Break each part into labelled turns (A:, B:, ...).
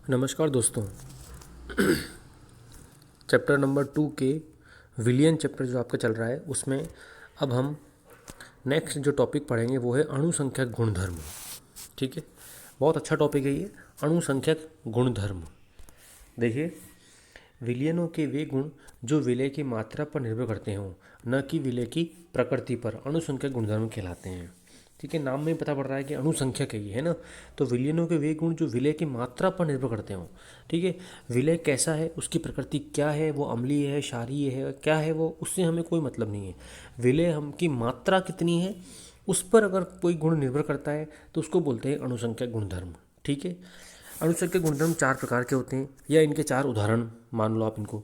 A: नमस्कार दोस्तों। Chapter number 2 के विलियन चैप्टर जो आपका चल रहा है उसमें अब हम नेक्स्ट जो टॉपिक पढ़ेंगे वो है अणुसंख्यक गुणधर्म। ठीक है, बहुत अच्छा टॉपिक है ये, अणुसंख्यक गुणधर्म। देखिए, विलयनों के वे गुण जो विलय की मात्रा पर निर्भर करते हों, न कि विलय की प्रकृति पर, अणुसंख्यक गुणधर्म कहलाते हैं। ठीक है, नाम में ही पता पड़ रहा है कि अणुसंख्यक है ये, है ना। तो विलयनों के वे गुण जो विलय की मात्रा पर निर्भर करते हों। ठीक है, विलय कैसा है, उसकी प्रकृति क्या है, वो अम्लीय है, क्षारीय है, क्या है वो, उससे हमें कोई मतलब नहीं है। विलय हम की मात्रा कितनी है उस पर अगर कोई गुण निर्भर करता है तो उसको बोलते हैं अणुसंख्यक गुणधर्म। ठीक है, अणुसंख्यक गुणधर्म 4 प्रकार के होते हैं, या इनके 4 उदाहरण मान लो आप इनको।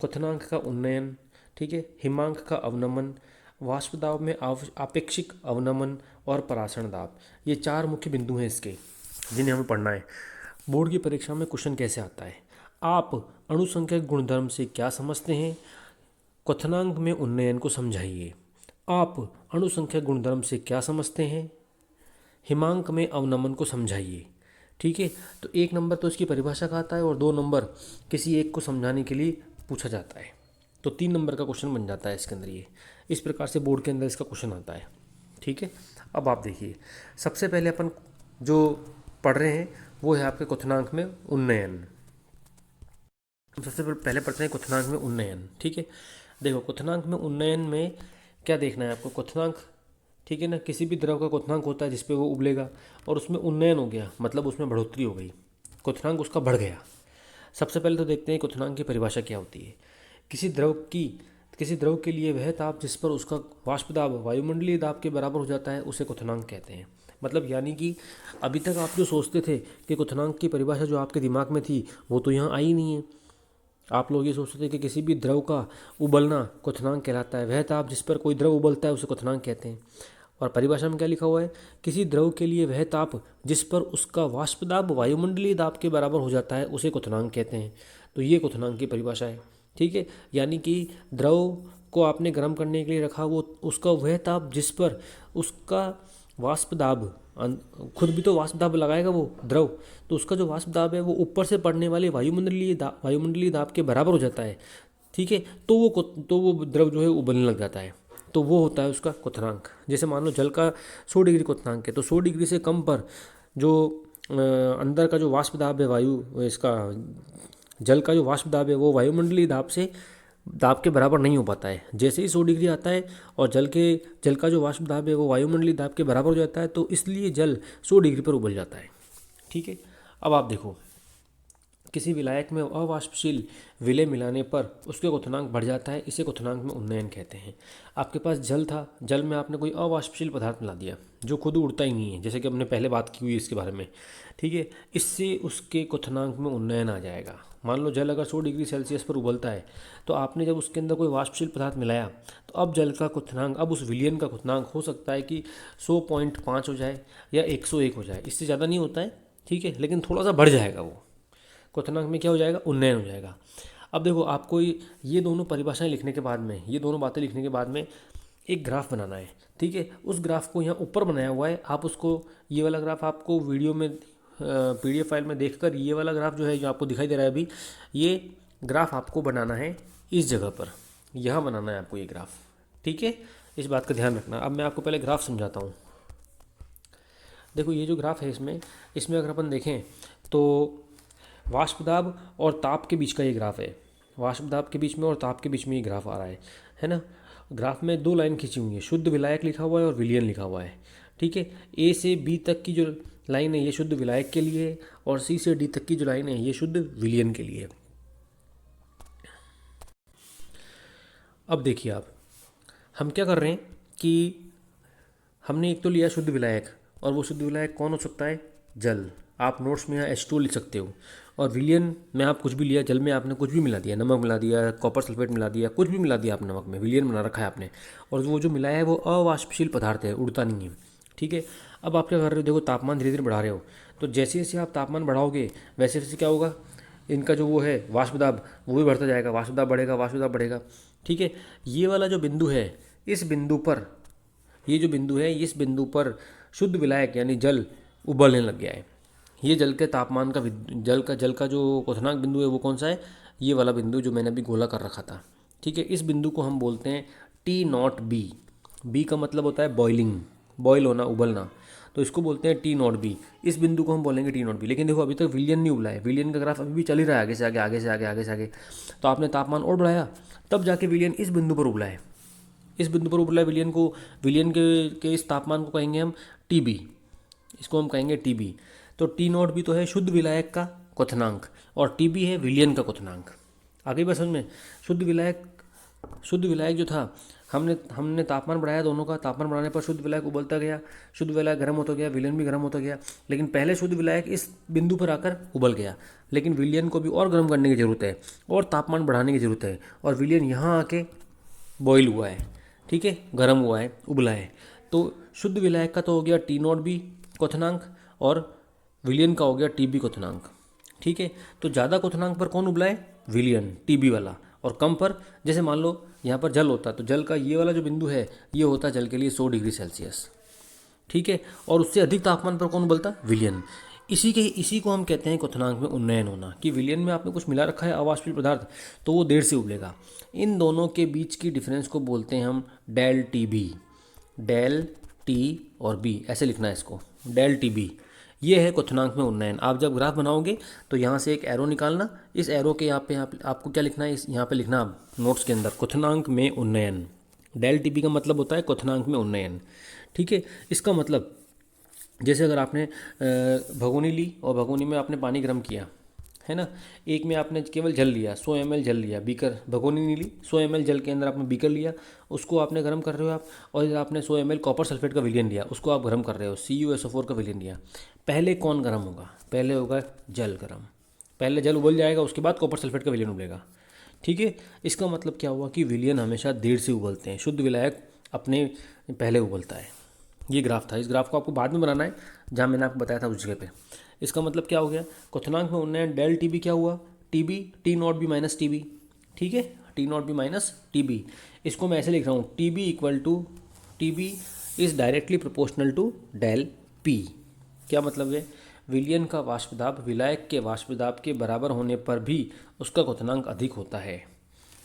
A: क्वथनांक का उन्नयन, ठीक है, हिमांक का अवनमन, वाष्प दाब में आपेक्षिक अवनमन और परासरण दाब। ये 4 मुख्य बिंदु हैं इसके, जिन्हें हमें पढ़ना है। बोर्ड की परीक्षा में क्वेश्चन कैसे आता है, आप अणुसंख्यक गुणधर्म से क्या समझते हैं, क्वथनांक में उन्नयन को समझाइए। आप अणुसंख्यक गुणधर्म से क्या समझते हैं, हिमांक में अवनमन को समझाइए। ठीक है, तो 1 नंबर तो इसकी परिभाषा का आता है और 2 नंबर किसी एक को समझाने के लिए पूछा जाता है। तो 3 नंबर का क्वेश्चन बन जाता है इसके अंदर। ये इस प्रकार से बोर्ड के अंदर इसका क्वेश्चन आता है। ठीक है, अब आप देखिए, सबसे पहले अपन जो पढ़ रहे हैं वो है आपके क्वथनांक में उन्नयन। हम सबसे पहले पढ़ते हैं क्वथनांक में उन्नयन। ठीक है, देखो क्वथनांक में उन्नयन में क्या देखना है आपको, क्वथनांक, ठीक है ना, किसी भी द्रव का क्वथनांक होता है जिस पे वो उबलेगा, और उसमें उन्नयन हो गया मतलब उसमें बढ़ोतरी हो गई, क्वथनांक उसका बढ़ गया। सबसे पहले तो देखते हैं क्वथनांक की परिभाषा क्या होती है। किसी द्रव के लिए वह ताप जिस पर उसका वाष्प दाब वायुमंडलीय दाब के बराबर हो जाता है उसे क्वथनांक कहते हैं। मतलब यानी कि अभी तक आप जो सोचते थे कि क्वथनांक की परिभाषा जो आपके दिमाग में थी वो तो यहाँ आई नहीं है। आप लोग ये सोचते थे कि किसी भी द्रव का उबलना क्वथनांक कहलाता है, वह ताप जिस पर कोई द्रव उबलता है उसे क्वथनांक कहते हैं। और परिभाषा में क्या लिखा हुआ है, किसी द्रव के लिए वह ताप जिस पर उसका वाष्प दाब वायुमंडलीय दाब के बराबर हो जाता है उसे क्वथनांक कहते हैं। तो ये क्वथनांक की परिभाषा है। ठीक है, यानी कि द्रव को आपने गर्म करने के लिए रखा, वो उसका वह ताप जिस पर उसका वाष्प दाब, खुद भी तो वाष्प दाब लगाएगा वो द्रव, तो उसका जो वाष्प दाब है वो ऊपर से पड़ने वाले वायुमंडलीय दाब के बराबर हो जाता है। ठीक है, तो वो द्रव जो है उबलने लग जाता है, तो वो होता है उसका क्वथनांक। जैसे मान लो जल का 100 डिग्री क्वथनांक है, तो 100 डिग्री से कम पर जो अंदर का जो वाष्प दाब है, वायु इसका जल का जो वाष्प दाब है वो वायुमंडलीय दाब के बराबर नहीं हो पाता है। जैसे ही 100 डिग्री आता है और जल का जो वाष्प दाब है वो वायुमंडलीय दाब के बराबर हो जाता है, तो इसलिए जल 100 डिग्री पर उबल जाता है। ठीक है, अब आप देखो, किसी विलायक में अवाष्पशील विलय मिलाने पर उसके क्वथनांक बढ़ जाता है, इसे क्वथनांक में उन्नयन कहते हैं। आपके पास जल था, जल में आपने कोई अवाष्पशील पदार्थ मिला दिया जो खुद उड़ता ही नहीं है, जैसे कि हमने पहले बात की हुई इसके बारे में। ठीक है, इससे उसके क्वथनांक में उन्नयन आ जाएगा। मान लो जल अगर 100 डिग्री सेल्सियस पर उबलता है, तो आपने जब उसके अंदर कोई वाष्पशील पदार्थ मिलाया, तो अब जल का क्वथनांक, अब उस विलयन का क्वथनांक हो सकता है कि 100.5 हो जाए या 101 हो जाए, इससे ज़्यादा नहीं होता है। ठीक है, लेकिन थोड़ा सा बढ़ जाएगा, वो क्वथनांक में क्या हो जाएगा, उन्नयन हो जाएगा। अब देखो, आपको ये दोनों परिभाषाएं लिखने के बाद में, ये दोनों बातें लिखने के बाद में एक ग्राफ बनाना है। ठीक है, उस ग्राफ को यहाँ ऊपर बनाया हुआ है, आप उसको, ये वाला ग्राफ आपको वीडियो में PDF फाइल में देखकर, ये वाला ग्राफ जो है जो आपको दिखाई दे रहा है अभी, ये ग्राफ आपको बनाना है इस जगह पर, यहाँ बनाना है आपको ये ग्राफ। ठीक है, इस बात का ध्यान रखना। अब मैं आपको पहले ग्राफ समझाता हूँ। देखो, ये जो ग्राफ है इसमें इसमें अगर अपन देखें तो वाष्प दाब और ताप के बीच का ये ग्राफ है, वाष्प दाब के बीच में और ताप के बीच में ये ग्राफ आ रहा है ना। ग्राफ में 2 लाइन खींची हुई है, शुद्ध विलायक लिखा हुआ है और विलयन लिखा हुआ है। ठीक है, A से B तक की जो लाइन है ये शुद्ध विलायक के लिए है, और C से D तक की जो लाइन है ये शुद्ध विलयन के लिए है। अब देखिए आप, हम क्या कर रहे हैं कि हमने एक तो लिया शुद्ध विलायक, और वो शुद्ध विलायक कौन हो सकता है, जल। आप नोट्स में यहाँ H2 लिख सकते हो। और विलियन में आप कुछ भी लिया, जल में आपने कुछ भी मिला दिया, नमक मिला दिया, कॉपर सल्फेट मिला दिया, कुछ भी मिला दिया आप नमक में, विलियन बना रखा है आपने। और वो जो मिलाया है वो अवाष्पशील पदार्थ है, उड़ता नहीं है। ठीक है, अब आप क्या कर रहे हो, देखो तापमान धीरे धीरे बढ़ा रहे हो, तो जैसे जैसे आप तापमान बढ़ाओगे वैसे वैसे क्या होगा, इनका जो वो है वाष्प दाब वो भी बढ़ता जाएगा, वाष्प दाब बढ़ेगा, वाष्प दाब बढ़ेगा। ठीक है, ये वाला जो बिंदु है, इस बिंदु पर, ये जो बिंदु है इस बिंदु पर शुद्ध विलायक यानी जल उबलने लग गया है। ये जल के तापमान का जल का जो क्वथनांक बिंदु है वो कौन सा है, ये वाला बिंदु जो मैंने अभी गोला कर रखा था। ठीक है, इस बिंदु को हम बोलते हैं टी नॉट बी। बी का मतलब होता है बॉइलिंग, बॉयल होना, उबलना, तो इसको बोलते हैं टी नॉट बी। इस बिंदु को हम बोलेंगे टी नॉट बी। लेकिन देखो अभी तक विलियन नहीं उबला है, विलियन का ग्राफ अभी भी चल ही रहा है, आगे से आगे आगे से आगे आगे से आगे। तो आपने तापमान और बढ़ाया तब जाके विलियन इस बिंदु पर उबला है, इस बिंदु पर उबला है विलियन को। विलियन के इस तापमान को कहेंगे हम टी बी, इसको हम कहेंगे टी बी। तो टी नॉट बी तो है शुद्ध विलायक का क्वथनांक और टी बी है विलियन का क्वथनांक। आगे बस समझ में, शुद्ध विलायक जो था, हमने तापमान बढ़ाया दोनों का, तापमान बढ़ाने पर शुद्ध विलायक उबलता गया, शुद्ध विलायक गर्म होता गया, विलयन भी गर्म होता गया। लेकिन पहले शुद्ध विलायक इस बिंदु पर आकर उबल गया, लेकिन विलयन को भी और गर्म करने की ज़रूरत है और तापमान बढ़ाने की ज़रूरत है, और विलयन यहाँ आके बॉयल हुआ है, ठीक है, गर्म हुआ है, उबला है। तो शुद्ध विलायक का तो हो गया टी नॉट बी क्वथनांक और विलयन का हो गया टी बी क्वथनांक। ठीक है, तो ज़्यादा क्वथनांक पर कौन उबला है, विलयन टी बी वाला, और कम पर, जैसे मान लो यहाँ पर जल होता तो जल का ये वाला जो बिंदु है ये होता जल के लिए 100 डिग्री सेल्सियस। ठीक है, और उससे अधिक तापमान पर कौन उबलता, विलयन। इसी को हम कहते हैं क्वथनांक में उन्नयन होना, कि विलयन में आपने कुछ मिला रखा है अवाष्पीय पदार्थ तो वो देर से उबलेगा। इन दोनों के बीच की डिफरेंस को बोलते हैं हम del T B. Del T और बी ऐसे लिखना है इसको, डेल टी बी। ये है क्वथनांक में उन्नयन। आप जब ग्राफ बनाओगे तो यहाँ से एक एरो निकालना, इस एरो के यहाँ पे आपको क्या लिखना है, इस यहाँ पे लिखना नोट्स के अंदर क्वथनांक में उन्नयन। डेल टी बी का मतलब होता है क्वथनांक में उन्नयन। ठीक है, इसका मतलब जैसे अगर आपने भगोनी ली और भगोनी में आपने पानी गर्म किया है ना, एक में आपने केवल जल लिया, 100 ml जल लिया, बीकर, भगोनी नहीं ली, 100 ml जल के अंदर आपने बीकर लिया, उसको आपने गर्म कर रहे हो आप, और इधर आपने 100 ml कॉपर सल्फेट का विलयन लिया, उसको आप गर्म कर रहे हो, CuSO4 का विलयन लिया। पहले कौन गर्म होगा, पहले होगा जल गर्म, पहले जल उबल जाएगा, उसके बाद कॉपर सल्फेट का विलयन उबलेगा। ठीक है, इसका मतलब क्या हुआ कि विलयन हमेशा देर से उबलते हैं, शुद्ध विलायक अपने पहले उबलता है। ये ग्राफ था, इस ग्राफ को आपको बाद में बनाना है जहाँ मैंने आपको बताया था उस जगह पे। इसका मतलब क्या हो गया, क्वथनांक में उन्नयन डेल टी बी क्या हुआ, T B T nought B minus T B. ठीक है, T nought B minus T B. इसको मैं ऐसे लिख रहा हूँ, T B equal to T B is directly proportional to del P. क्या मतलब है, विलयन का वाष्प दाब विलायक के वाष्प दाब के बराबर होने पर भी उसका क्वथनांक अधिक होता है।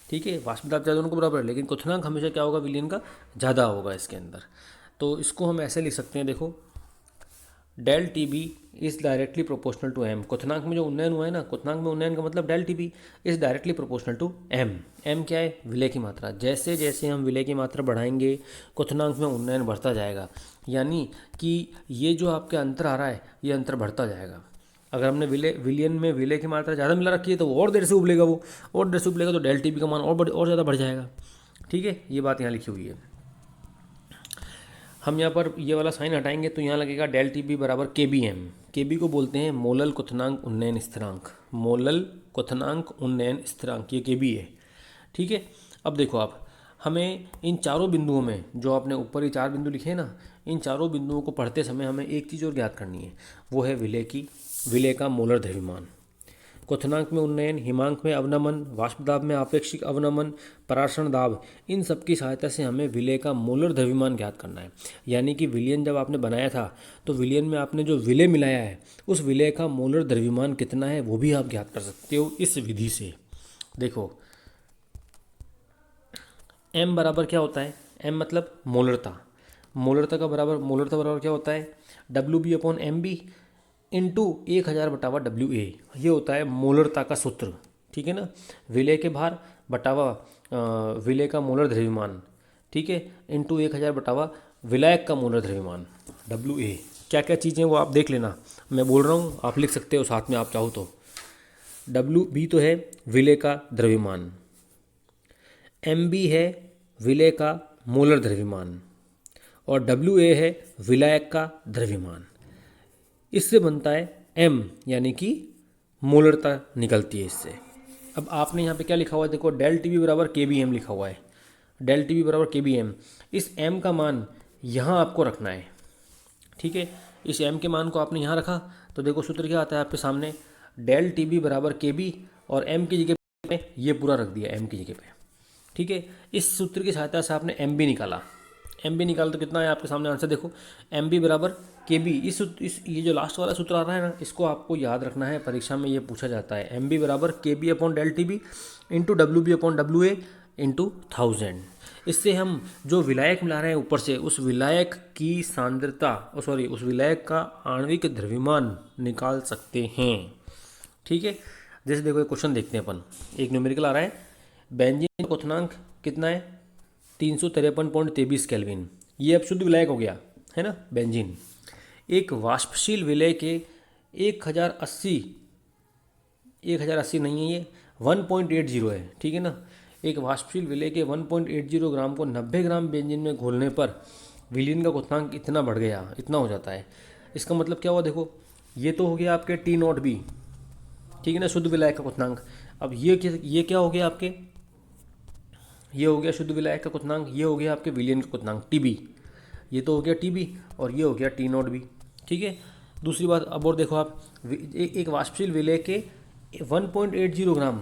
A: ठीक है, वाष्प दाब ज़्यादा दोनों को बराबर है, लेकिन क्वथनांक हमेशा क्या होगा, विलयन का ज़्यादा होगा इसके अंदर। तो इसको हम ऐसे लिख सकते हैं, देखो, del T B is directly proportional to M. क्वथनांक में जो उन्नयन हुआ है ना, क्वथनांक में उन्नयन का मतलब del T B is directly proportional to M. M क्या है, विलय की मात्रा। जैसे जैसे हम विलय की मात्रा बढ़ाएंगे क्वथनांक में उन्नयन बढ़ता जाएगा, यानी कि ये जो आपके अंतर आ रहा है ये अंतर बढ़ता जाएगा। अगर हमने विलयन में विलय की मात्रा ज़्यादा मिला रखी है तो वो और देर से उबलेगा, वो और देर से उबलेगा तो डेल टी बी का मान और ज़्यादा बढ़ जाएगा। ठीक है, ये बात यहाँ लिखी हुई है। हम यहाँ पर ये वाला साइन हटाएंगे तो यहाँ लगेगा डेल टी बी बराबर के बी एम। के बी को बोलते हैं मोलल क्वथनांक उन्नयन स्थिरांक। मोलल क्वथनांक उन्नयन स्थिरांक, ये के बी है। ठीक है, अब देखो आप, हमें इन चारों बिंदुओं में, जो आपने ऊपर ही 4 बिंदु लिखे हैं ना, इन चारों बिंदुओं को पढ़ते समय हमें एक चीज़ और ज्ञात करनी है, वो है विलय का मोलर द्रव्यमान। क्वथनांक में उन्नयन, हिमांक में अवनमन, वाष्प दाब में आपेक्षिक अवनमन, पराशरण दाब, इन सब की सहायता से हमें विलय का मोलर द्रव्यमान ज्ञात करना है। यानी कि विलयन जब आपने बनाया था तो विलयन में आपने जो विलय मिलाया है उस विलय का मोलर द्रव्यमान कितना है वो भी आप ज्ञात कर सकते हो इस विधि से। देखो, m बराबर क्या होता है, m मतलब मोलरता। मोलरता बराबर क्या होता है, WB/MB इंटू 1000/WA। ये होता है मोलरता का सूत्र। ठीक है ना, विलय के भार बटावा विलय का मोलर द्रव्यमान, ठीक है, इंटू 1000 विलायक का मोलर द्रव्यमान, WA। क्या क्या चीज़ें वो आप देख लेना, मैं बोल रहा हूँ, आप लिख सकते हो साथ में आप चाहो तो। WB तो है विलय का द्रव्यमान, MB है विलय का मोलर द्रव्यमान, और WA है विलायक का द्रव्यमान। इससे बनता है M, यानी कि मोलरता निकलती है इससे। अब आपने यहाँ पे क्या लिखा हुआ है, देखो, डेल टी बी बराबर के बी एम लिखा हुआ है, डेल टी बी बराबर के बी एम। इस M का मान यहाँ आपको रखना है। ठीक है, इस M के मान को आपने यहाँ रखा तो देखो सूत्र क्या आता है आपके सामने, डेल टी बी बराबर के बी, और M की जगह पे ये पूरा रख दिया M की जगह पे। ठीक है, इस सूत्र की सहायता से आपने एम बी निकाला, एम बी निकाल तो कितना है आपके सामने आंसर देखो, एम बी बराबर के बी। इस ये जो लास्ट वाला सूत्र आ रहा है ना, इसको आपको याद रखना है, परीक्षा में ये पूछा जाता है। एम बी बराबर K B upon del T B into W B upon W A into 1000। इससे हम जो विलायक मिला रहे हैं ऊपर से, उस विलायक की सांद्रता उस विलायक का आणविक द्रव्यमान निकाल सकते हैं। ठीक है, जैसे देखो एक क्वेश्चन देखते हैं अपन, एक न्यूमेरिकल आ रहा है, बेंजीन का क्वथनांक कितना है 353.23 केल्विन। ये अब शुद्ध विलायक हो गया है ना बेंजीन। एक वाष्पशील विलय के 1080 नहीं है, ये 1.80 है, ठीक है ना। एक वाष्पशील विलय के 1.80 ग्राम को 90 ग्राम बेंजीन में घोलने पर विलयन का क्वथनांक इतना बढ़ गया, इतना हो जाता है। इसका मतलब क्या हुआ देखो, ये तो हो गया आपके टी नॉट बी, ठीक है ना, शुद्ध विलायक का क्वथनांक। अब ये क्या हो गया आपके, ये हो गया शुद्ध विलायक का क्वथनांक, ये हो गया आपके विलयन का क्वथनांक टी बी, ये तो हो गया टी बी और ये हो गया टी नॉट बी, ठीक है। दूसरी बात अब और देखो आप, एक वाष्पशील विलय के 1.80 ग्राम,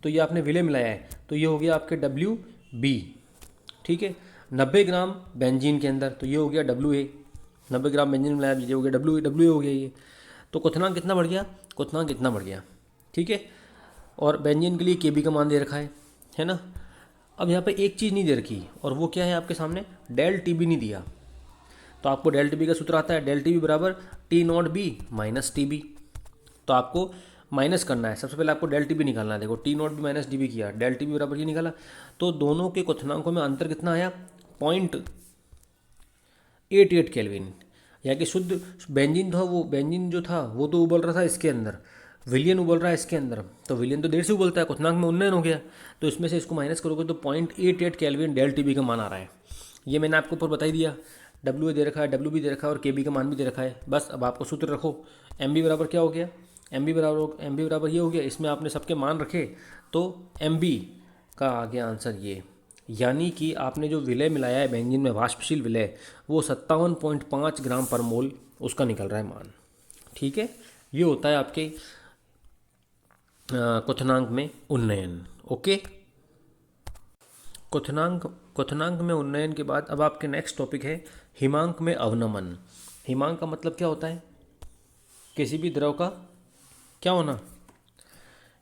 A: तो ये आपने विलय मिलाया है, तो ये हो गया आपके डब्ल्यू बी, ठीक है। 90 ग्राम बेंजीन के अंदर, तो ये हो गया डब्ल्यू ए, 90 ग्राम बेंजीन मिलाया, ये हो गया डब्ल्यू ए हो गया ये। तो क्वथनांक कितना बढ़ गया, क्वथनांक कितना बढ़ गया, ठीक है। और बेंजीन के लिए के बी का मान दे रखा है ना। अब यहाँ पे एक चीज़ नहीं दे रखी, और वो क्या है आपके सामने, डेल टी बी नहीं दिया। तो आपको डेल टी बी का सूत्र आता है, डेल टी बी बराबर T nought B minus T B. तो आपको माइनस करना है, सबसे पहले आपको डेल टी बी निकालना है। देखो T nought B minus D B किया, डेल टी बी बराबर ये निकाला, तो दोनों के क्वथनांकों में अंतर कितना आया, 0.88 केल्विन। यानी कि शुद्ध बेंजीन था, वो बेंजीन जो था वो तो उबल रहा था इसके अंदर, विलियन उबल रहा है इसके अंदर, तो विलियन तो देर से उबलता है, क्वथनांक में उन्नयन हो गया, तो इसमें से इसको माइनस करोगे तो 0.88 केल्विन डेल टी बी का मान आ रहा है। ये मैंने आपको ऊपर बता ही दिया, डब्ल्यू ए दे रखा है, डब्ल्यू बी दे रखा है और के बी का मान भी दे रखा है। बस अब आपको सूत्र रखो, एम बी बराबर क्या हो गया, एम बी बराबर ये हो गया, इसमें आपने सबके मान रखे, तो एम बी का आ गया आंसर ये। यानी कि आपने जो विलय मिलाया है बेंजीन में, वाष्पशील विलय, वो 57.5 ग्राम पर मोल उसका निकल रहा है मान, ठीक है। ये होता है आपके क्वथनांक में उन्नयन, ओके। क्वथनांक में उन्नयन के बाद अब आपके नेक्स्ट टॉपिक है हिमांक में अवनमन। हिमांक का मतलब क्या होता है, किसी भी द्रव का क्या होना,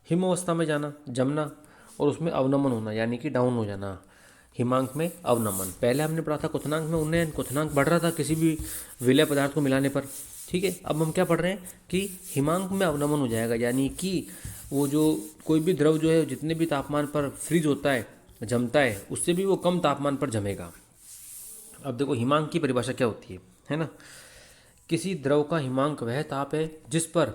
A: हिम अवस्था में जाना, जमना, और उसमें अवनमन होना यानी कि डाउन हो जाना, हिमांक में अवनमन। पहले हमने पढ़ा था क्वथनांक में उन्नयन, क्वथनांक बढ़ रहा था किसी भी विलय पदार्थ को मिलाने पर, ठीक है। अब हम क्या पढ़ रहे हैं कि हिमांक में अवनमन हो जाएगा, यानी कि वो जो कोई भी द्रव जो है जितने भी तापमान पर फ्रीज होता है, जमता है, उससे भी वो कम तापमान पर जमेगा। अब देखो हिमांक की परिभाषा क्या होती है ना। किसी द्रव का हिमांक वह ताप है जिस पर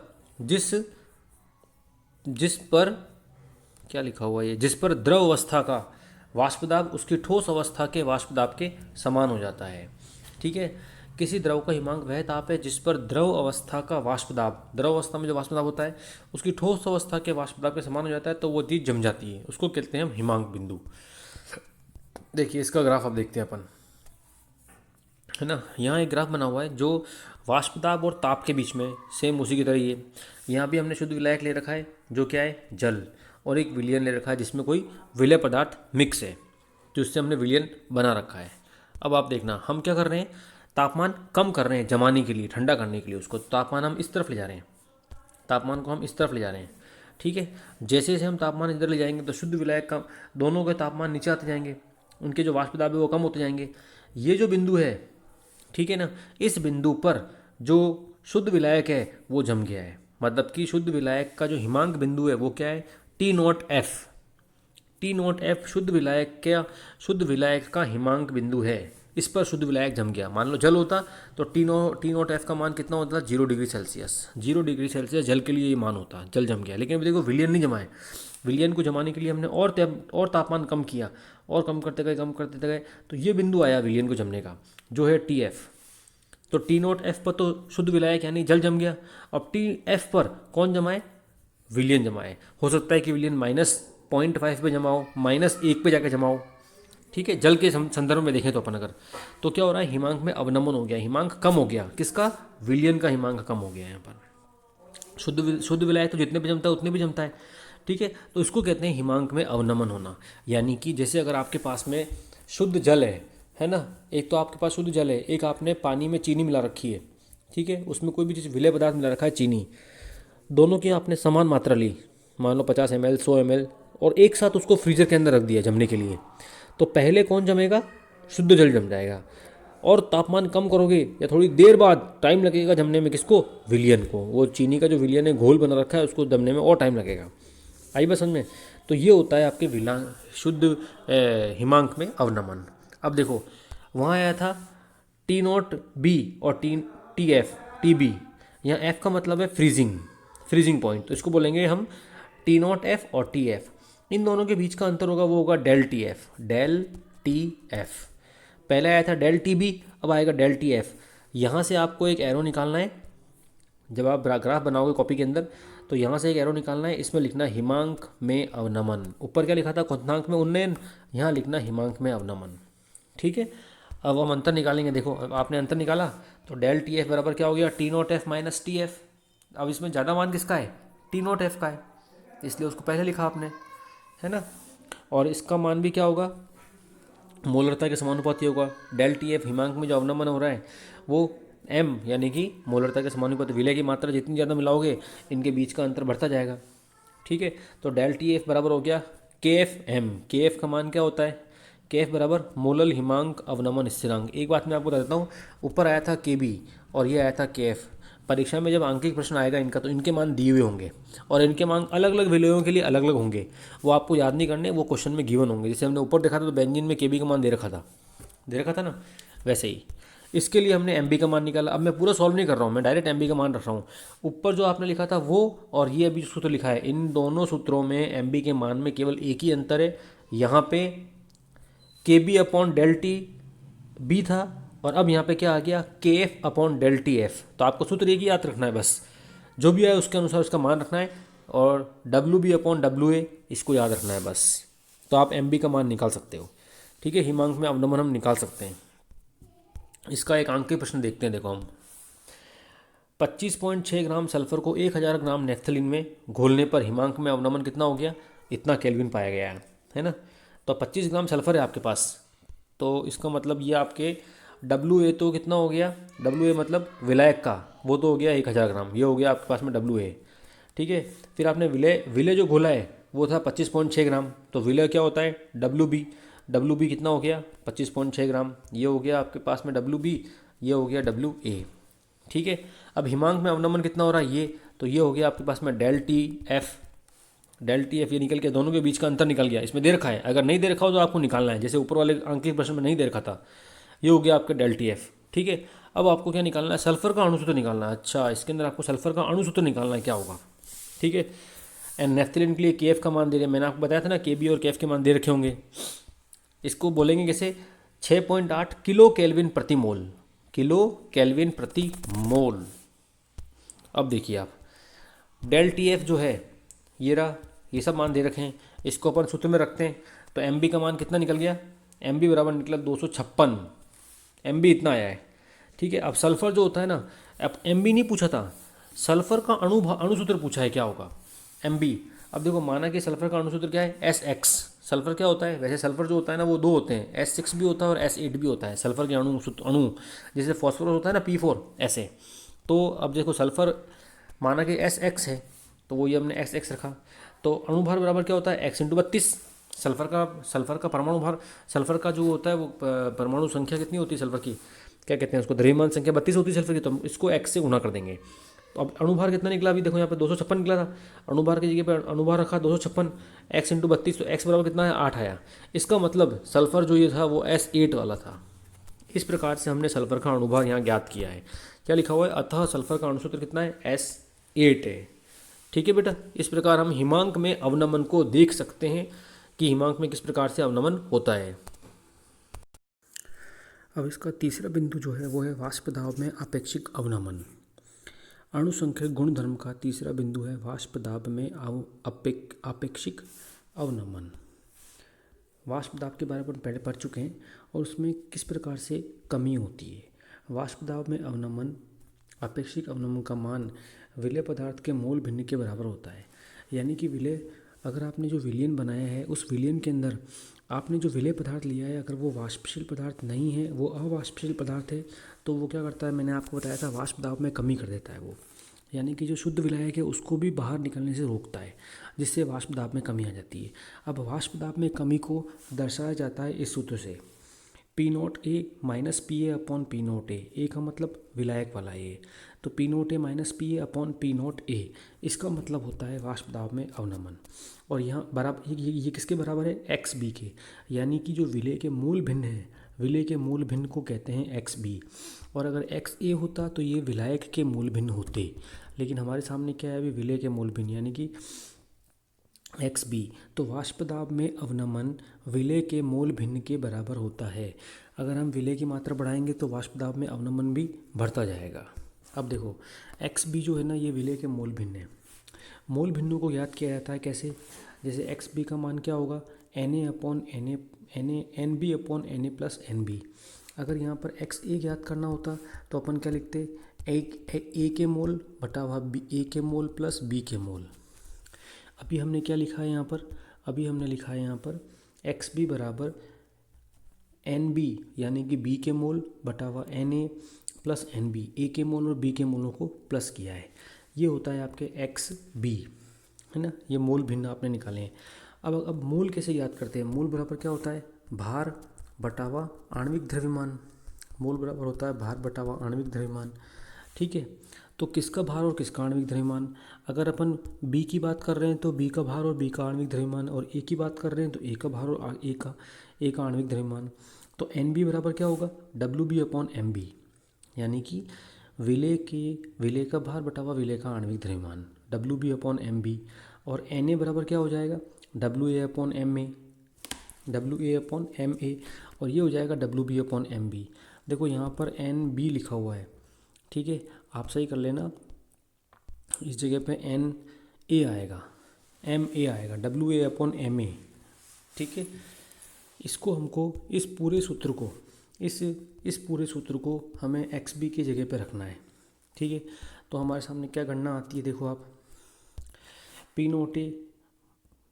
A: क्या लिखा हुआ है, जिस पर द्रव अवस्था का वाष्प दाब उसकी ठोस अवस्था के वाष्प दाब के समान हो जाता है, ठीक है। किसी द्रव का हिमांक वह ताप है जिस पर द्रव अवस्था का वाष्प दाब, द्रव अवस्था में जो वाष्प दाब होता है उसकी ठोस अवस्था के वाष्प दाब के समान हो जाता है, तो वो चीज़ जम जाती है, उसको कहते हैं हम हिमांक बिंदु। देखिए इसका ग्राफ आप देखते हैं अपन, है ना। यहाँ एक ग्राफ बना हुआ है जो वाष्प दाब और ताप के बीच में, सेम उसी की तरह ये यहाँ भी हमने शुद्ध विलायक ले रखा है जो क्या है, जल, और एक विलयन ले रखा है जिसमें कोई विलय पदार्थ मिक्स है, तो इससे हमने विलयन बना रखा है। अब आप देखना हम क्या कर रहे हैं, तापमान कम कर रहे हैं जमाने के लिए, ठंडा करने के लिए उसको, तापमान हम इस तरफ ले जा रहे हैं, तापमान को हम इस तरफ ले जा रहे हैं, ठीक है। जैसे जैसे हम तापमान इधर ले जाएंगे तो शुद्ध विलायक का दोनों के तापमान नीचे आते जाएंगे, उनके जो वाष्प दाब है वो कम होते जाएंगे। ये जो बिंदु है, ठीक है ना, इस बिंदु पर जो शुद्ध विलायक है वो जम गया है, मतलब कि शुद्ध विलायक का जो हिमांक बिंदु है वो क्या है, T not F. T not F शुद्ध विलायक का हिमांक बिंदु है, इस पर शुद्ध विलायक जम गया। मान लो जल होता तो टी नॉट एफ का मान कितना होता था, 0 डिग्री सेल्सियस। 0 डिग्री सेल्सियस जल के लिए ये मान होता, जल जम गया। लेकिन अभी देखो विलयन नहीं जमा है, विलयन को जमाने के लिए हमने और तापमान कम किया, और कम करते गए, तो ये बिंदु आया विलयन को जमने का, जो है टी एफ। तो टी नॉट एफ पर तो शुद्ध विलायक यानी जल जम गया। अब टी एफ पर कौन जमाए, विलयन जमाए। हो सकता है कि विलयन -0.5 पे जमाओ, -1 पे जाके जमाओ, ठीक है। जल के संदर्भ में देखें तो अपन अगर, तो क्या हो रहा है, हिमांक में अवनमन हो गया, हिमांक कम हो गया, किसका, विलयन का हिमांक कम हो गया यहाँ पर। शुद्ध विलायक तो जितने भी जमता है उतने भी जमता है, ठीक है। तो इसको कहते हैं हिमांक में अवनमन होना। यानी कि जैसे अगर आपके पास में शुद्ध जल है ना। एक तो आपके पास शुद्ध जल है, एक आपने पानी में चीनी मिला रखी है, ठीक है, उसमें कोई भी चीज़ विलेय पदार्थ मिला रखा है चीनी, दोनों की आपने समान मात्रा ली, मान लो 50 ml 100 ml, और एक साथ उसको फ्रीजर के अंदर रख दिया जमने के लिए, तो पहले कौन जमेगा, शुद्ध जल जम जाएगा। और तापमान कम करोगे या थोड़ी देर बाद टाइम लगेगा जमने में, किसको, विलियन को, वो चीनी का जो विलियन है घोल बना रखा है उसको जमने में और टाइम लगेगा। आई बात समझ में। तो ये होता है आपके शुद्ध हिमांक में अवनमन। अब देखो वहाँ आया था T0B और TF TB, यहाँ F का मतलब है फ्रीजिंग पॉइंट, तो इसको बोलेंगे हम T0F और TF। इन दोनों के बीच का अंतर होगा वो होगा डेल TF। पहले आया था डेल TB, अब आएगा डेल TF। यहाँ से आपको एक एरो निकालना है, जब आप ग्राफ बनाओगे कॉपी के अंदर, तो यहाँ से एक एरो निकालना है, इसमें लिखना हिमांक में अवनमन। ऊपर क्या लिखा था, क्वथनांक में उन्नयन, यहाँ लिखना हिमांक में अवनमन, ठीक है। अब हम अंतर निकालेंगे। देखो अब आपने अंतर निकाला तो डेल TF बराबर क्या हो गया, T0F माइनस TF। अब इसमें ज़्यादा मान किसका है, T0F का है, इसलिए उसको पहले लिखा आपने, है ना। और इसका मान भी क्या होगा, मोलरता के समानुपाती होगा। डेल TF हिमांक में जो अवनमन हो रहा है वो M यानी कि मोलरता के समानुपाती, विलय की मात्रा जितनी ज़्यादा मिलाओगे इनके बीच का अंतर बढ़ता जाएगा, ठीक है। तो डेल TF बराबर हो गया KFM। KF का मान क्या होता है, KF बराबर मोलल हिमांक अवनमन स्थिरांक। एक बात मैं आपको बता देता हूँ, ऊपर आया था KB और ये आया था KF। परीक्षा में जब आंकिक प्रश्न आएगा इनका, तो इनके मान दिए हुए होंगे और इनके मान अलग अलग विलयों के लिए अलग अलग होंगे, वो आपको याद नहीं करने, वो क्वेश्चन में गिवन होंगे। जैसे हमने ऊपर देखा था तो बेंजीन में KB का मान दे रखा था ना, वैसे ही इसके लिए हमने MB का मान निकाला। अब मैं पूरा सॉल्व नहीं कर रहा हूँ, मैं डायरेक्ट MB का मान रख रहा हूँ। ऊपर जो आपने लिखा था वो और ये अभी सूत्र लिखा है, इन दोनों सूत्रों में MB के मान में केवल एक ही अंतर है, यहाँ पे KB अपॉन डेल TB था और अब यहाँ पे क्या आ गया, KF अपॉन डेल TF। तो आपको सूत्र एक ही याद रखना है बस, जो भी है उसके अनुसार उसका मान रखना है, और WB अपॉन WA इसको याद रखना है बस। तो आप MB का मान निकाल सकते हो, ठीक है। हिमांक में अवनमन हम निकाल सकते हैं। इसका एक अंक के प्रश्न देखते हैं। देखो हम 25.6 ग्राम सल्फर को 1000 ग्राम नेफ्थलीन में घोलने पर हिमांक में अवनमन कितना हो गया, इतना केल्विन पाया गया है ना। तो 25 ग्राम सल्फर है आपके पास, तो इसका मतलब ये आपके WA तो कितना हो गया, WA मतलब विलायक का, वो तो हो गया 1000 ग्राम, ये हो गया आपके पास में WA, ठीक है। फिर आपने विलय जो घोला है वो था 25.6 ग्राम, तो विलय क्या होता है WB कितना हो गया 25.6 ग्राम, ये हो गया आपके पास में WB, ये हो गया WA, ठीक है। अब हिमांक में अवनमन कितना हो रहा है, ये तो ये हो गया आपके पास में डेल TF ये निकल के दोनों के बीच का अंतर निकल गया, इसमें दे रखा है, अगर नहीं दे रखा हो तो आपको निकालना है, जैसे ऊपर वाले अंकित प्रश्न में नहीं दे रखा था। ये हो गया आपका डेल TF, ठीक है। अब आपको क्या निकालना है, सल्फर का अणुसूत्र निकालना है। अच्छा, इसके अंदर आपको सल्फर का अणुसूत्र निकालना है, क्या होगा, ठीक है। एंड नेफ्थलीन के लिए KF का मान दे रहे हैं, मैंने आपको बताया था ना KB और KF के मान दे रखे होंगे। इसको बोलेंगे कैसे, 6.8 किलो केल्विन प्रति मोल। अब देखिए आप डेल TF जो है ये रहा, ये सब मान दे रखे हैं, इसको अपन सूत्र में रखते हैं, तो MB का मान कितना निकल गया, MB बराबर निकला 256, MB इतना आया है, ठीक है। अब सल्फर जो होता है ना, अब MB नहीं पूछा था, सल्फर का अणुसूत्र पूछा है, क्या होगा MB। अब देखो माना कि सल्फर का अणुसूत्र क्या है SX। सल्फर क्या होता है, वैसे सल्फर जो होता है ना वो दो होते हैं, S6 भी होता है और S8 भी होता है सल्फर के अणु, जैसे फॉस्फोरस होता है ना P4 ऐसे। तो अब देखो सल्फर माना कि SX है, तो वो ये हमने SX रखा, तो अणुभार बराबर क्या होता है X इंटू 32। सल्फर का परमाणु भार, सल्फर का जो होता है वो परमाणु संख्या कितनी होती है सल्फर की, क्या कहते हैं उसको, द्रव्यमान संख्या 32 होती है सल्फर की, तो हम इसको X से गुणा कर देंगे। तो अब अणुभार कितना निकला, अभी देखो यहाँ पे 256 निकला था, अणुभार की जगह पे अणुभार रखा 256, X इंटू 32, तो X बराबर कितना है 8 आया। इसका मतलब सल्फर जो ये था वो S8 वाला था। इस प्रकार से हमने सल्फर का अणुभार यहाँ ज्ञात किया है। क्या लिखा हुआ है, अतः सल्फर का अणुसूत्र कितना है S8 है, ठीक है बेटा। इस प्रकार हम हिमांक में अवनमन को देख सकते हैं कि हिमांक में किस प्रकार से अवनमन होता है। अब इसका तीसरा बिंदु जो है वो है वाष्प दाब में आपेक्षिक अवनमन। अणुसंख्यक गुणधर्म का तीसरा बिंदु है वाष्प दाब में आपेक्षिक अवनमन। वाष्प दाब के बारे में पहले पढ़ चुके हैं और उसमें किस प्रकार से कमी होती है। वाष्प दाब में अवनमन आपेक्षिक अवनमन का मान विलय पदार्थ के मोल भिन्न के बराबर होता है, यानी कि विलय अगर आपने जो विलयन बनाया है उस विलयन के अंदर आपने जो विलेय पदार्थ लिया है, अगर वो वाष्पशील पदार्थ नहीं है, वो अवाष्पशील पदार्थ है, तो वो क्या करता है, मैंने आपको बताया था, वाष्प दाब में कमी कर देता है वो, यानी कि जो शुद्ध विलायक है उसको भी बाहर निकलने से रोकता है, जिससे वाष्प दाब में कमी आ जाती है। अब वाष्प दाब में कमी को दर्शाया जाता है इस सूत्र से, P naught A minus P A upon P naught A का मतलब विलायक वाला ए, तो P naught A minus P A upon P naught A, इसका मतलब होता है वाष्प दाब में अवनमन। और यहाँ बराबर ये किसके बराबर है, एक्स बी के, यानी कि जो विलेय के मूल भिन्न है, विलेय के मूल भिन्न को कहते हैं एक्स बी। और अगर एक्स ए होता तो ये विलायक के मूल भिन्न होते, लेकिन हमारे सामने क्या है अभी, विलेय के मूल भिन्न यानी कि एक्स बी। तो वाष्प दाब में अवनमन विलेय के मोल भिन्न के बराबर होता है। अगर हम विलेय की मात्रा बढ़ाएंगे तो वाष्प दाब में अवनमन भी बढ़ता जाएगा। अब देखो एक्स बी जो है ना, ये विलेय के मोल भिन्न है। मोल भिन्नों को याद किया जाता है कैसे, जैसे एक्स बी का मान क्या होगा, N A upon N B upon N A plus N B. अगर यहाँ पर एक्स ए याद करना होता तो अपन क्या लिखते, ए के मोल बटा हुआ बी, ए के मोल प्लस बी के मोल। अभी हमने क्या लिखा है यहाँ पर, अभी हमने लिखा है यहाँ पर एक्स बी बराबर एन बी यानी कि बी के मोल बटा हुआ N A plus N B, A के मोल और बी के मोलों को प्लस किया है, ये होता है आपके एक्स बी, है ना। ये मोल भिन्न आपने निकाले हैं। अब मोल कैसे याद करते हैं, मोल बराबर क्या होता है, भार बटा हुआ आणविक द्रव्यमान। मोल बराबर होता है भार बटा हुआ आणविक द्रव्यमान, ठीक है। तो किसका भार और किसका आणविक द्रव्यमान, अगर अपन बी की बात कर रहे हैं तो बी का भार और बी का आणविक द्रव्यमान, और ए की बात कर रहे हैं तो ए का भार और ए का आणविक द्रव्यमान। तो एन बी बराबर क्या होगा, W B upon M B, यानी कि विलेय का भार बटा हुआ विलेय का आणविक द्रव्यमान, W B upon M B. और एन ए बराबर क्या हो जाएगा, W A upon M A, W A upon M A, और ये हो जाएगा W B upon M B. देखो यहाँ पर एन बी लिखा हुआ है, ठीक है, आप सही कर लेना, इस जगह पे एन ए आएगा, एम ए आएगा, W A upon M A, ठीक है। इसको हमको इस पूरे सूत्र को इस पूरे सूत्र को हमें एक्स बी की जगह पे रखना है, ठीक है। तो हमारे सामने क्या गणना आती है, देखो आप, P naught A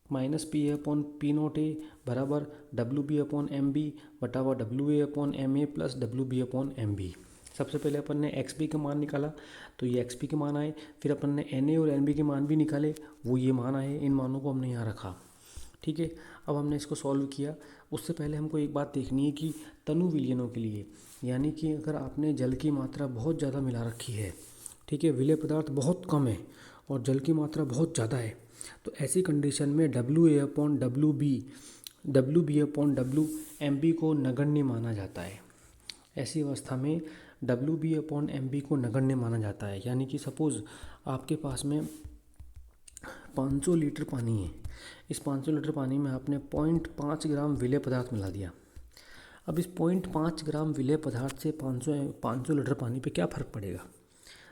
A: minus P A upon P naught A बराबर W B upon M B बटा हुआ W A upon M A plus W B upon M B. सबसे पहले अपन ने एक्स बी का मान निकाला तो ये एक्स बी के मान आए, फिर अपन ने एन ए और एन बी के मान भी निकाले, वो ये मान आए, इन मानों को हमने यहाँ रखा, ठीक है। अब हमने इसको सॉल्व किया। उससे पहले हमको एक बात देखनी है कि तनु विलयनों के लिए, यानी कि अगर आपने जल की मात्रा बहुत ज़्यादा मिला रखी है, ठीक है, विलेय पदार्थ बहुत कम है और जल की मात्रा बहुत ज़्यादा है, तो ऐसी कंडीशन में W A upon W B upon W M B को नगण्य माना जाता है। ऐसी अवस्था में W B upon M B को नगण्य माना जाता है, यानी कि सपोज़ आपके पास में 500 लीटर पानी है, इस 500 लीटर पानी में आपने 0.5 ग्राम विलेय पदार्थ मिला दिया। अब इस 0.5 ग्राम विलेय पदार्थ से 500 लीटर पानी पे क्या फ़र्क पड़ेगा,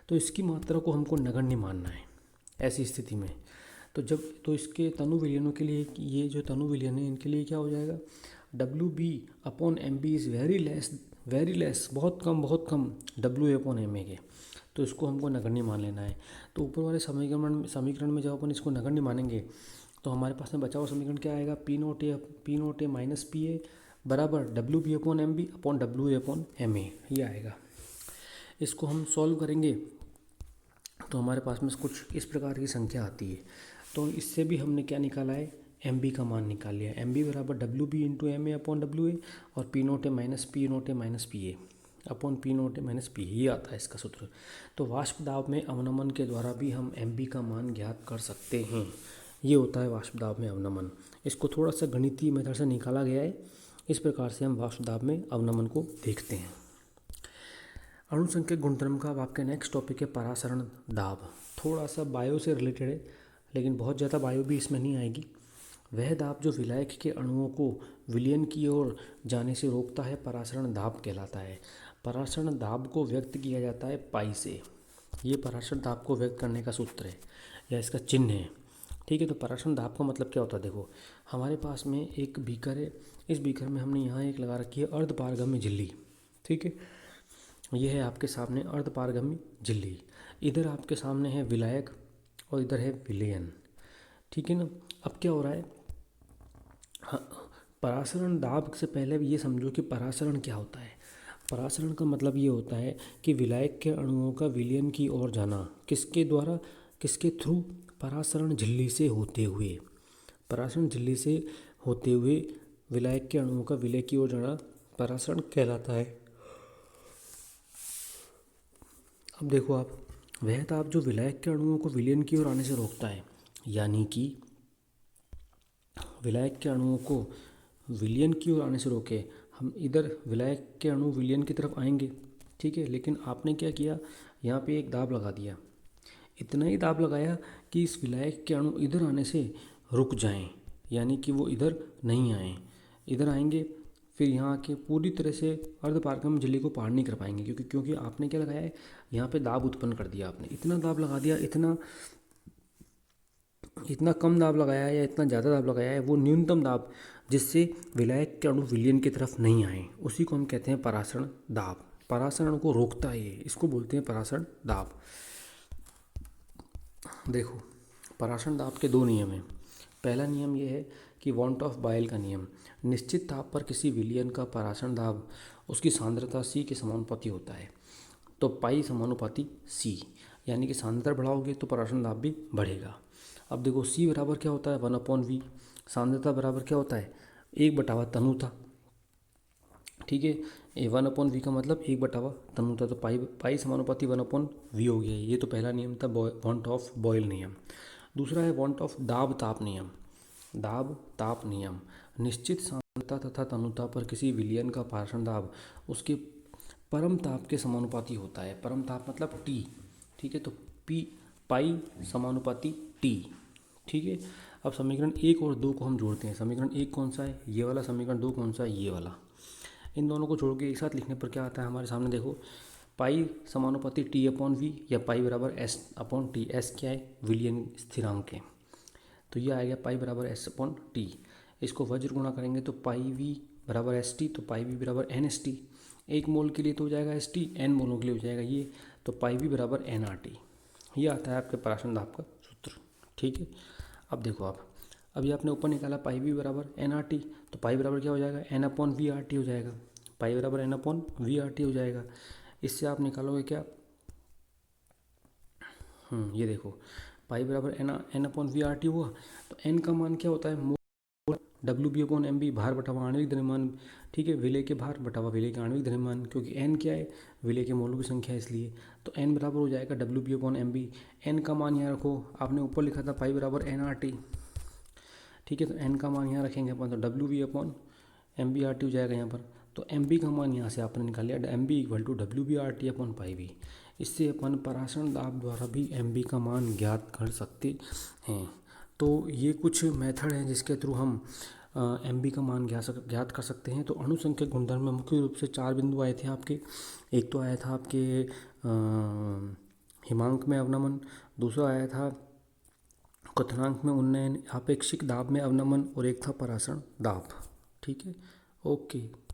A: तो इसकी मात्रा को हमको नगण्य मानना है ऐसी स्थिति में। तो इसके तनु विलयनों के लिए, ये जो तनु विलयन है इनके लिए क्या हो जाएगा, W B upon M B is very less, बहुत कम W A upon M A के, तो इसको हमको नगण्य मान लेना है। तो ऊपर वाले समीकरण में जब अपन इसको नगण्य मानेंगे तो हमारे पास में बचा हुआ समीकरण क्या आएगा, P naught A minus P A बराबर W B upon M B upon W A upon M A, ये आएगा। इसको हम सॉल्व करेंगे तो हमारे पास में कुछ इस प्रकार की संख्या आती है। तो इससे भी हमने क्या निकाला है, एम बी का मान निकाल लिया, एम बी बराबर W B into M A upon W A, और P naught A minus P A upon P naught A minus P A, ये आता है इसका सूत्र। तो वाष्प दाब में अवनमन के द्वारा भी हम एम बी का मान ज्ञात कर सकते हैं, ये होता है वाष्प दाब में अवनमन। इसको थोड़ा सा गणितीय मेथड से निकाला गया है, इस प्रकार से हम वाष्प दाब में अवनमन को देखते हैं। अणुसंख्यक गुणधर्म का अब आपके नेक्स्ट टॉपिक है परासरण दाब, थोड़ा सा बायो से रिलेटेड है, लेकिन बहुत ज़्यादा बायो भी इसमें नहीं आएगी। वह दाब जो विलायक के अणुओं को विलयन की ओर जाने से रोकता है परासरण दाब कहलाता है। परासरण दाब को व्यक्त किया जाता है पाई से, ये परासरण दाब को व्यक्त करने का सूत्र है या इसका चिन्ह है, ठीक है। तो परासरण दाब का मतलब क्या होता है, देखो हमारे पास में एक बीकर है, इस बीकर में हमने यहाँ एक लगा रखी है अर्धपारगम्य झिल्ली, ठीक है। यह है आपके सामने अर्धपारगम्य झिल्ली, इधर आपके सामने है विलायक और इधर है विलयन, ठीक है ना। अब क्या हो रहा है, हाँ, परासरण दाब से पहले ये समझो कि परासरण क्या होता है। परासरण का मतलब ये होता है कि विलायक के अणुओं का विलयन की ओर जाना, किसके द्वारा, किसके थ्रू, परासरण झिल्ली से होते हुए। परासरण झिल्ली से होते हुए विलायक के अणुओं का विलय की ओर जाना परासरण कहलाता है। अब देखो आप, वह ताप जो विलायक के अणुओं को विलयन की ओर आने से रोकता है, यानी कि विलायक के अणुओं को विलयन की ओर आने से रोके। हम इधर विलायक के अणु विलयन की तरफ आएंगे, ठीक है, लेकिन आपने क्या किया, यहाँ पे एक दाब लगा दिया। इतना ही दाब लगाया कि इस विलायक के अणु इधर आने से रुक जाएं, यानी कि वो इधर नहीं आए। इधर आएंगे फिर यहाँ आके पूरी तरह से अर्धपारगम झिल्ली को पार नहीं कर पाएंगे, क्योंकि आपने क्या लगाया है, यहाँ पे दाब उत्पन्न कर दिया आपने। इतना दाब लगा दिया, इतना कम दाब लगाया है या इतना ज़्यादा दाब लगाया है, वो न्यूनतम दाब जिससे विलायक के अणु विलयन की तरफ नहीं आए, उसी को हम कहते हैं परासरण दाब। परासरण को रोकता है ये, इसको बोलते हैं परासरण दाब। देखो, परासरण दाब के दो नियम हैं। पहला नियम ये है कि वॉन्ट ऑफ बॉयल का नियम, निश्चित ताप पर किसी विलयन का परासरण दाब उसकी सांद्रता C के समानुपाती होता है। तो पाई समानुपाती C, यानी कि सांद्रता बढ़ाओगे तो परासरण दाब भी बढ़ेगा। अब देखो C बराबर क्या होता है, 1/V। सांद्रता बराबर क्या होता है, 1/, तनुता, ठीक है। 1/V का मतलब 1/, तनुता, तो पाई समानुपाती 1/V हो गया। ये तो पहला नियम था, वॉन्ट ऑफ बॉयल नियम। दूसरा है वॉन्ट ऑफ दाब ताप नियम। दाब ताप नियम, निश्चित सांद्रता तथा तनुता पर किसी विलयन का परासरण दाब उसके परम ताप के समानुपाती होता है। परम ताप मतलब T, ठीक है। तो पाई समानुपाती T, ठीक है। अब समीकरण 1 और 2 को हम जोड़ते हैं। समीकरण 1 कौन सा है, ये वाला। समीकरण 2 कौन सा है, ये वाला। इन दोनों को जोड़ के एक साथ लिखने पर क्या आता है हमारे सामने, देखो, पाई समानुपाती T/V या पाई बराबर S/T। S क्या है, विलयन स्थिरांक है, तो ये आएगा पाई बराबर S/T। इसको वज्र गुणा करेंगे तो पाई V बराबर ST, तो पाई V बराबर NST। 1 मोल के लिए तो हो जाएगा ST, N मोलों के लिए हो जाएगा ये, तो पाई V बराबर NRT। ये आता है आपके परासरण दाब का सूत्र, ठीक है। अब देखो आप, अभी आपने ऊपर निकाला पाई V बराबर NRT, तो पाई बराबर क्या हो जाएगा, N/VRT हो जाएगा। पाई बराबर N/VRT हो जाएगा। इससे आप निकालोगे क्या, ये देखो, पाई बराबर N/VRT हुआ, तो N का मान क्या होता है, मोल WB/MB, भार बटावा आणविक द्रव्यमान, ठीक है। विलय के भार बटावा विलय के आणविक द्रव्यमान, क्योंकि N क्या है, विलय के मोलों की संख्या है, इसलिए तो N बराबर हो जाएगा WB/MB। N का मान यहाँ रखो, आपने ऊपर लिखा था पाई बराबर NRT, ठीक है। तो N का मान यहाँ रखेंगे अपन, तो WB/MBRT हो जाएगा यहाँ पर। तो MB का मान यहाँ से आपने निकाल लिया, MB = WBRT/πV। इससे अपन परासरण दाब द्वारा भी MB का मान ज्ञात कर सकते हैं। तो ये कुछ मेथड हैं जिसके थ्रू हम MB का मान ज्ञात कर सकते हैं। तो अणुसंख्यक गुणधर्म में मुख्य रूप से 4 बिंदु आए थे आपके। एक तो आया था आपके हिमांक में अवनमन, दूसरा आया था क्वथनांक में उन्नयन, आपेक्षिक दाब में अवनमन, और एक था परासरण दाब, ठीक है। ओके।